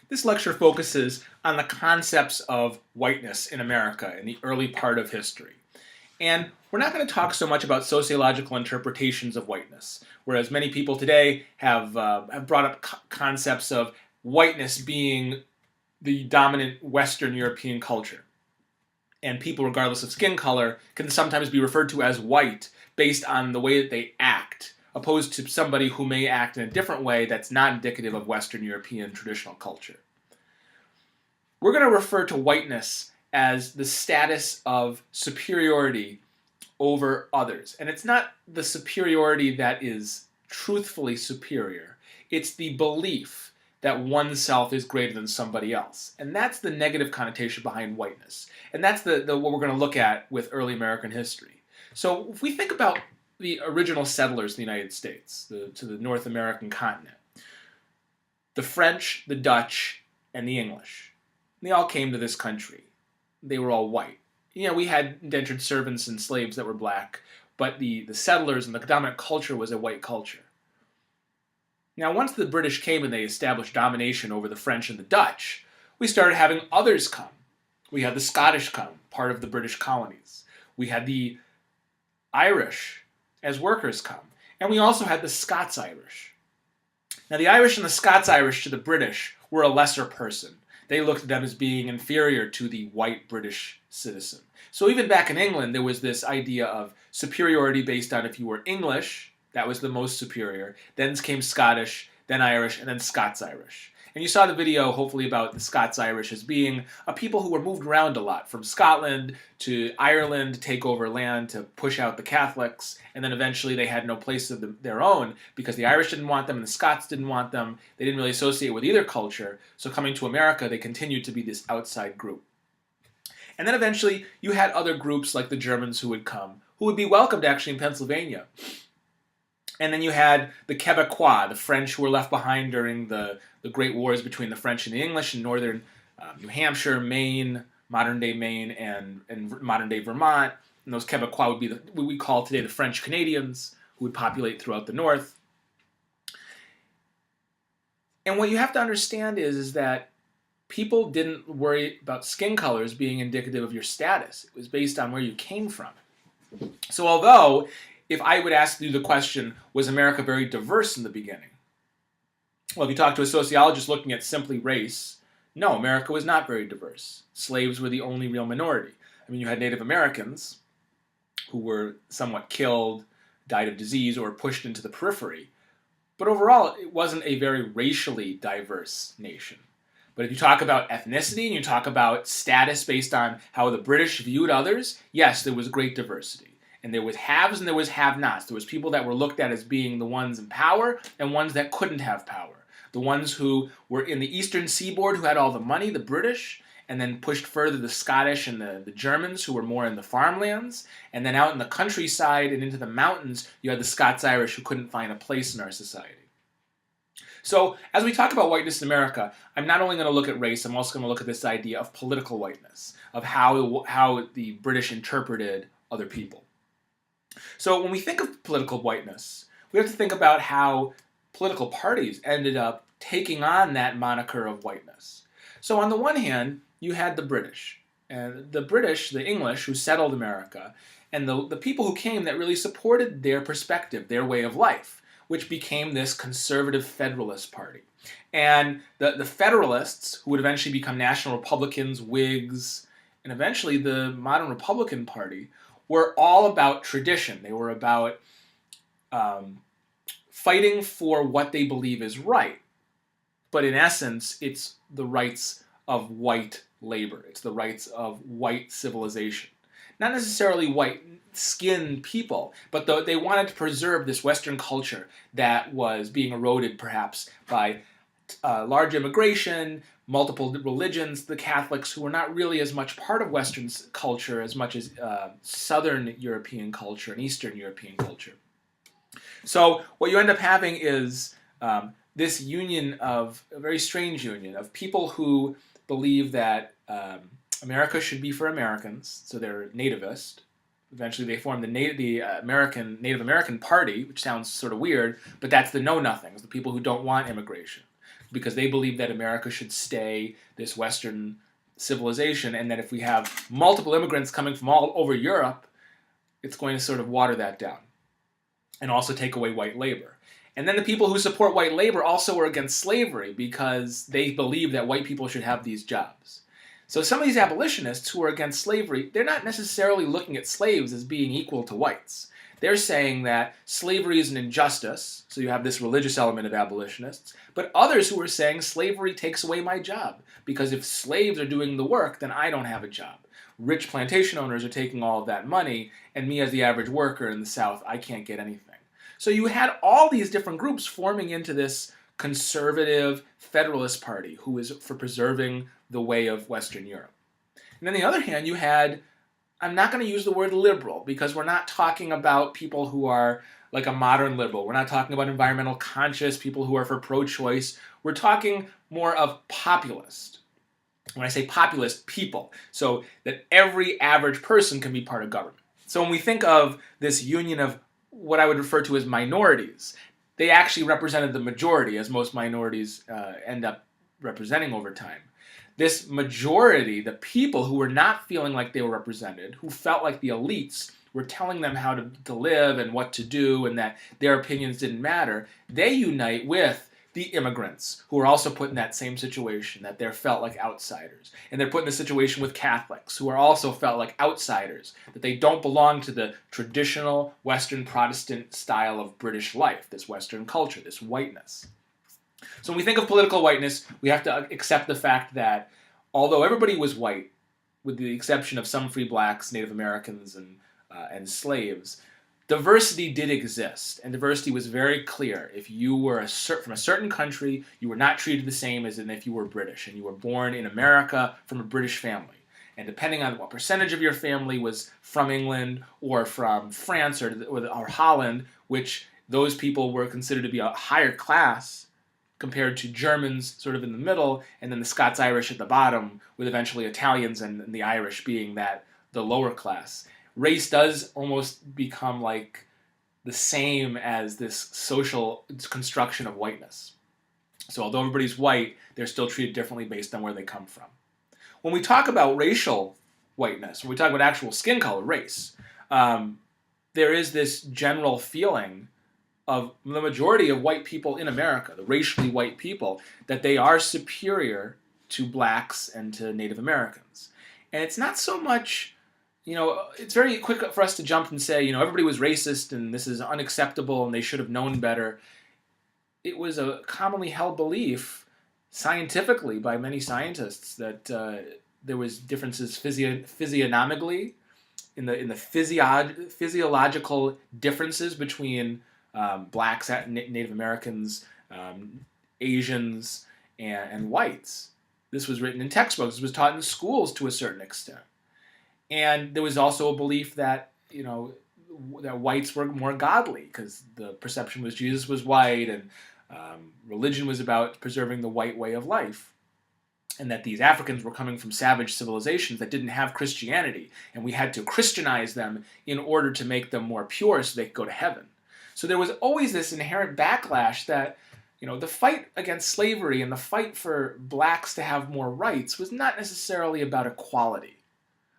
This lecture focuses on the concepts of whiteness in America in the early part of history. And we're not going to talk so much about sociological interpretations of whiteness, whereas many people today have brought up concepts of whiteness being the dominant Western European culture. And people, regardless of skin color, can sometimes be referred to as white based on the way that they act, opposed to somebody who may act in a different way that's not indicative of Western European traditional culture. We're going to refer to whiteness as the status of superiority over others. And it's not the superiority that is truthfully superior. It's the belief that oneself is greater than somebody else. And that's the negative connotation behind whiteness. And that's what we're going to look at with early American history. So if we think about the original settlers in the United States, to the North American continent, the French, the Dutch, and the English, they all came to this country. They were all white. You know, we had indentured servants and slaves that were black, but the settlers and the dominant culture was a white culture. Now, once the British came and they established domination over the French and the Dutch, we started having others come. We had the Scottish come, part of the British colonies. We had the Irish as workers come. And we also had the Scots-Irish. Now, the Irish and the Scots-Irish to the British were a lesser person. They looked at them as being inferior to the white British citizen. So even back in England, there was this idea of superiority based on if you were English, that was the most superior. Then came Scottish, then Irish, and then Scots-Irish. And you saw the video, hopefully, about the Scots-Irish as being a people who were moved around a lot, from Scotland to Ireland to take over land, to push out the Catholics, and then eventually they had no place of their own because the Irish didn't want them and the Scots didn't want them. They didn't really associate with either culture, so coming to America, they continued to be this outside group. And then eventually, you had other groups like the Germans who would come, who would be welcomed actually in Pennsylvania. And then you had the Quebecois, the French who were left behind during the Great Wars between the French and the English in northern New Hampshire, Maine, modern-day Maine, and modern-day Vermont. And those Quebecois would be what we call today the French Canadians, who would populate throughout the north. And what you have to understand is that people didn't worry about skin colors being indicative of your status. It was based on where you came from. So although, if I would ask you the question, was America very diverse in the beginning? Well, if you talk to a sociologist looking at simply race, no, America was not very diverse. Slaves were the only real minority. I mean, you had Native Americans who were somewhat killed, died of disease, or pushed into the periphery. But overall, it wasn't a very racially diverse nation. But if you talk about ethnicity and you talk about status based on how the British viewed others, yes, there was great diversity. And there was haves and there was have-nots. There was people that were looked at as being the ones in power and ones that couldn't have power. The ones who were in the eastern seaboard who had all the money, the British, and then pushed further the Scottish and the Germans who were more in the farmlands. And then out in the countryside and into the mountains, you had the Scots-Irish who couldn't find a place in our society. So as we talk about whiteness in America, I'm not only going to look at race, I'm also going to look at this idea of political whiteness, of how the British interpreted other people. So when we think of political whiteness, we have to think about how political parties ended up taking on that moniker of whiteness. So on the one hand, you had the British. And the British, the English, who settled America, and the people who came that really supported their perspective, their way of life, which became this conservative Federalist Party. And the Federalists, who would eventually become National Republicans, Whigs, and eventually the modern Republican Party, were all about tradition. They were about fighting for what they believe is right. But in essence, it's the rights of white labor. It's the rights of white civilization. Not necessarily white-skinned people, but they wanted to preserve this Western culture that was being eroded perhaps by large immigration, multiple religions, the Catholics, who were not really as much part of Western culture as much as Southern European culture and Eastern European culture. So what you end up having is this union a very strange union of people who believe that America should be for Americans, so they're nativist. Eventually they formed the Native American Party, which sounds sort of weird, but that's the know-nothings, the people who don't want immigration. because they believed that America should stay this Western civilization, and that if we have multiple immigrants coming from all over Europe, it's going to sort of water that down and also take away white labor. And then the people who support white labor also are against slavery because they believe that white people should have these jobs. So some of these abolitionists who are against slavery, they're not necessarily looking at slaves as being equal to whites. They're saying that slavery is an injustice, so you have this religious element of abolitionists, but others who are saying slavery takes away my job, because if slaves are doing the work, then I don't have a job. Rich plantation owners are taking all of that money, and me as the average worker in the South, I can't get anything. So you had all these different groups forming into this conservative Federalist Party who is for preserving the way of Western Europe. And on the other hand, you had, I'm not going to use the word liberal because we're not talking about people who are like a modern liberal. We're not talking about environmental conscious, people who are for pro-choice. We're talking more of populist. When I say populist, people. So that every average person can be part of government. So when we think of this union of what I would refer to as minorities, they actually represented the majority, as most minorities end up representing over time. This majority, the people who were not feeling like they were represented, who felt like the elites were telling them how to live and what to do and that their opinions didn't matter, they unite with the immigrants who are also put in that same situation, that they're felt like outsiders. And they're put in a situation with Catholics who are also felt like outsiders, that they don't belong to the traditional Western Protestant style of British life, this Western culture, this whiteness. So when we think of political whiteness, we have to accept the fact that although everybody was white, with the exception of some free blacks, Native Americans, and slaves, diversity did exist, and diversity was very clear. If you were from a certain country, you were not treated the same as if you were British, and you were born in America from a British family. And depending on what percentage of your family was from England or from France or Holland, which those people were considered to be a higher class compared to Germans sort of in the middle, and then the Scots-Irish at the bottom, with eventually Italians and the Irish being the lower class. Race does almost become like the same as this social construction of whiteness. So although everybody's white, they're still treated differently based on where they come from. When we talk about racial whiteness, when we talk about actual skin color, race, there is this general feeling of the majority of white people in America, the racially white people, that they are superior to blacks and to Native Americans. And it's not so much, it's very quick for us to jump and say, everybody was racist and this is unacceptable and they should have known better. It was a commonly held belief, scientifically by many scientists, that there was differences physiognomically, in the physiological differences between blacks, Native Americans, Asians, and whites. This was written in textbooks. This was taught in schools to a certain extent. And there was also a belief that, that whites were more godly because the perception was Jesus was white and religion was about preserving the white way of life. And that these Africans were coming from savage civilizations that didn't have Christianity. And we had to Christianize them in order to make them more pure so they could go to heaven. So there was always this inherent backlash that, the fight against slavery and the fight for blacks to have more rights was not necessarily about equality.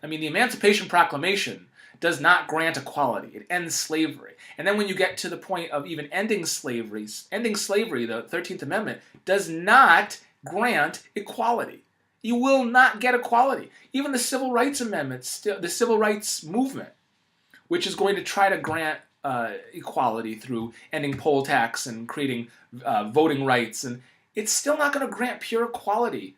I mean, the Emancipation Proclamation does not grant equality. It ends slavery. And then when you get to the point of even ending slavery, the 13th Amendment, does not grant equality. You will not get equality. Even the Civil Rights Amendment, the Civil Rights Movement, which is going to try to grant equality through ending poll tax and creating voting rights, and it's still not going to grant pure equality.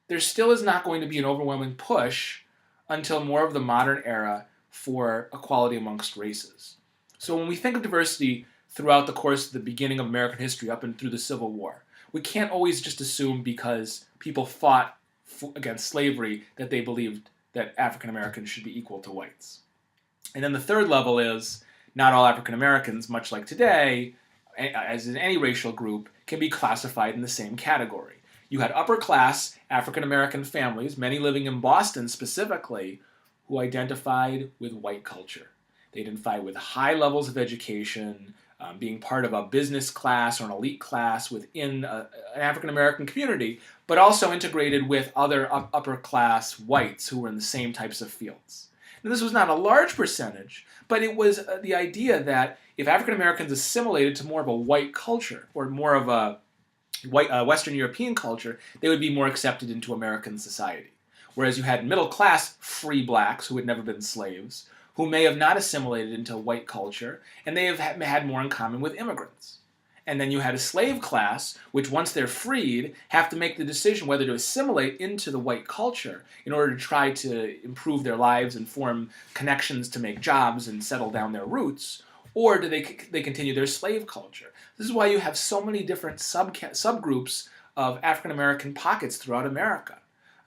There still is not going to be an overwhelming push until more of the modern era for equality amongst races. So when we think of diversity throughout the course of the beginning of American history up and through the Civil War, we can't always just assume because people fought against slavery that they believed that African Americans should be equal to whites. And then the third level is not all African Americans, much like today, as in any racial group, can be classified in the same category. You had upper class African American families, many living in Boston specifically, who identified with white culture. They identified with high levels of education, being part of a business class or an elite class within an African American community, but also integrated with other upper class whites who were in the same types of fields. Now, this was not a large percentage, but it was the idea that if African Americans assimilated to more of a white culture or more of a Western European culture, they would be more accepted into American society. Whereas you had middle class free blacks who had never been slaves, who may have not assimilated into white culture, and they have had more in common with immigrants. And then you had a slave class, which once they're freed, have to make the decision whether to assimilate into the white culture in order to try to improve their lives and form connections to make jobs and settle down their roots, or do they continue their slave culture? This is why you have so many different subgroups of African American pockets throughout America.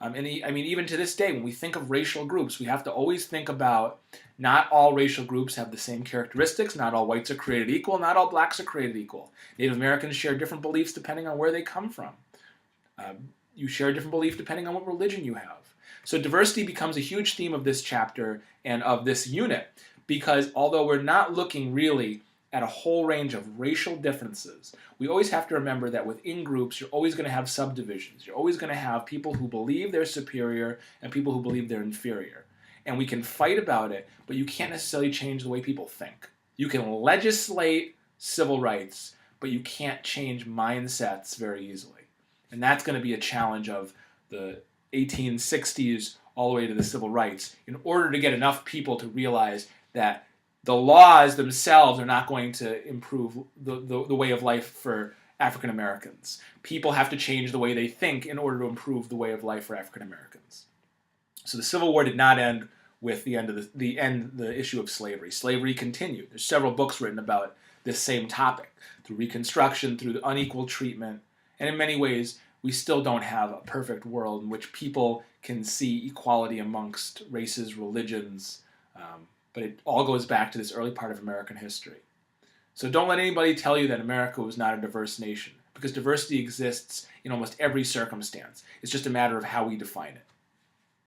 Even to this day, when we think of racial groups, we have to always think about not all racial groups have the same characteristics. Not all whites are created equal. Not all blacks are created equal. Native Americans share different beliefs depending on where they come from. You share a different belief depending on what religion you have. So diversity becomes a huge theme of this chapter and of this unit, because although we're not looking really at a whole range of racial differences, we always have to remember that within groups, you're always going to have subdivisions. You're always going to have people who believe they're superior and people who believe they're inferior. And we can fight about it, but you can't necessarily change the way people think. You can legislate civil rights, but you can't change mindsets very easily. And that's going to be a challenge of the 1860s all the way to the civil rights, in order to get enough people to realize that the laws themselves are not going to improve the way of life for African Americans. People have to change the way they think in order to improve the way of life for African Americans. So the Civil War did not end with the end of the issue of slavery. Slavery continued. There's several books written about this same topic, through Reconstruction, through the unequal treatment, and in many ways, we still don't have a perfect world in which people can see equality amongst races, religions, but it all goes back to this early part of American history. So don't let anybody tell you that America was not a diverse nation, because diversity exists in almost every circumstance. It's just a matter of how we define it.